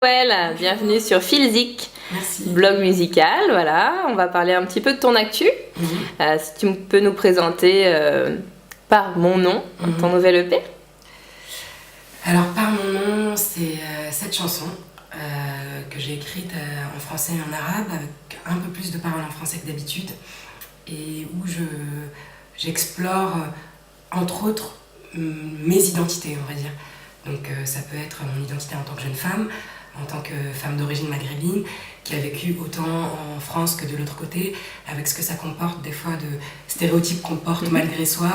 Well, bienvenue sur Filzik, Merci. blog musical. Voilà, on va parler un petit peu de ton actu. Si tu peux nous présenter par mon nom ton nouvel EP. Alors, par mon nom, c'est cette chanson que j'ai écrite en français et en arabe, avec un peu plus de paroles en français que d'habitude, et où j'explore, entre autres, mes identités, on va dire. Donc ça peut être mon identité en tant que jeune femme, en tant que femme d'origine maghrébine, qui a vécu autant en France que de l'autre côté, avec ce que ça comporte des fois de stéréotypes qu'on porte malgré soi,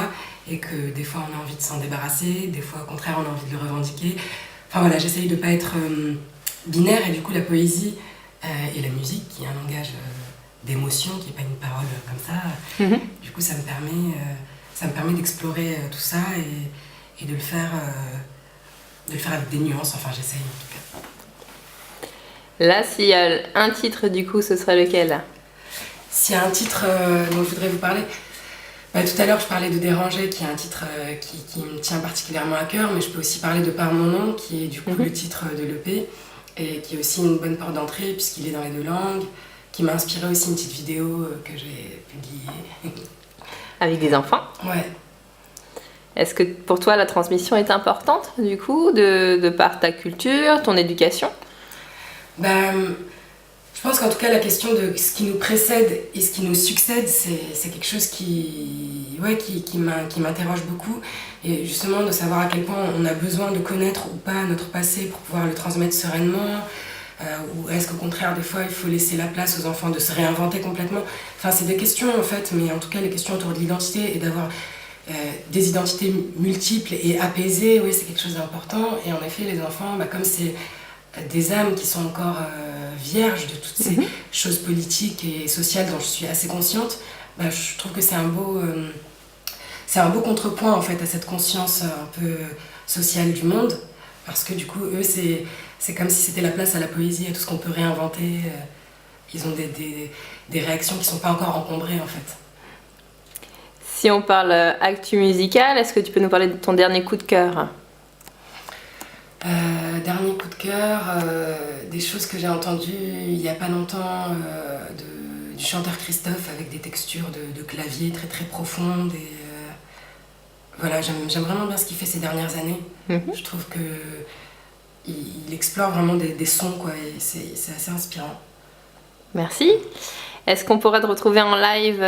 et que des fois on a envie de s'en débarrasser, des fois au contraire on a envie de le revendiquer. Enfin voilà, j'essaye de ne pas être binaire, et du coup la poésie et la musique, qui est un langage d'émotion, qui n'est pas une parole comme ça, du coup ça me permet d'explorer tout ça et de le faire avec des nuances, enfin j'essaye en tout cas. Là, s'il y a un titre, du coup, ce serait lequel? S'il y a un titre dont je voudrais vous parler, tout à l'heure je parlais de Déranger, qui est un titre qui me tient particulièrement à cœur, mais je peux aussi parler de Par mon nom, qui est du coup le titre de l'EP, et qui est aussi une bonne porte d'entrée puisqu'il est dans les deux langues, qui m'a inspiré aussi une petite vidéo que j'ai publiée. Avec des enfants? Ouais. Est-ce que pour toi la transmission est importante, du coup, de par ta culture, ton éducation? Je pense qu'en tout cas la question de ce qui nous précède et ce qui nous succède, c'est quelque chose qui m'interroge beaucoup, et justement de savoir à quel point on a besoin de connaître ou pas notre passé pour pouvoir le transmettre sereinement, ou est-ce qu'au contraire des fois il faut laisser la place aux enfants de se réinventer complètement. Enfin c'est des questions en fait, mais en tout cas les questions autour de l'identité et d'avoir des identités multiples et apaisées, oui c'est quelque chose d'important. Et en effet les enfants, comme c'est des âmes qui sont encore vierges de toutes ces choses politiques et sociales dont je suis assez consciente, je trouve que c'est un beau contrepoint en fait à cette conscience un peu sociale du monde, parce que du coup eux c'est comme si c'était la place à la poésie, à tout ce qu'on peut réinventer. Ils ont des réactions qui ne sont pas encore encombrées en fait. Si on parle actu musical, est-ce que tu peux nous parler de ton dernier coup de cœur? Dernier coup de cœur, des choses que j'ai entendues il n'y a pas longtemps du chanteur Christophe, avec des textures de clavier très très profondes, et voilà, j'aime vraiment bien ce qu'il fait ces dernières années. Je trouve qu'il explore vraiment des sons, quoi, et c'est assez inspirant. Merci. Est-ce qu'on pourra te retrouver en live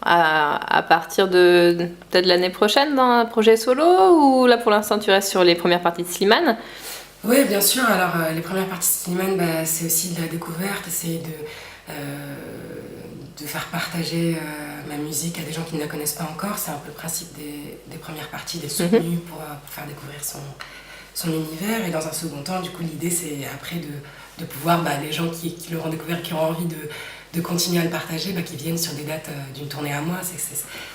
à partir de peut-être l'année prochaine dans un projet solo, ou là pour l'instant tu restes sur les premières parties de Slimane? Oui, bien sûr. Alors les premières parties de Slimane, c'est aussi de la découverte, essayer de faire partager ma musique à des gens qui ne la connaissent pas encore. C'est un peu le principe des premières parties, des soutenus pour faire découvrir son univers. Et dans un second temps, du coup, l'idée c'est après de pouvoir, les gens qui l'auront découvert, qui ont envie de continuer à le partager, qui viennent sur des dates d'une tournée à moi.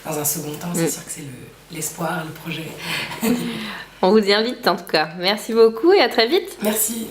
Dans un second temps, c'est sûr que c'est l'espoir, le projet. On vous y invite en tout cas. Merci beaucoup et à très vite. Merci.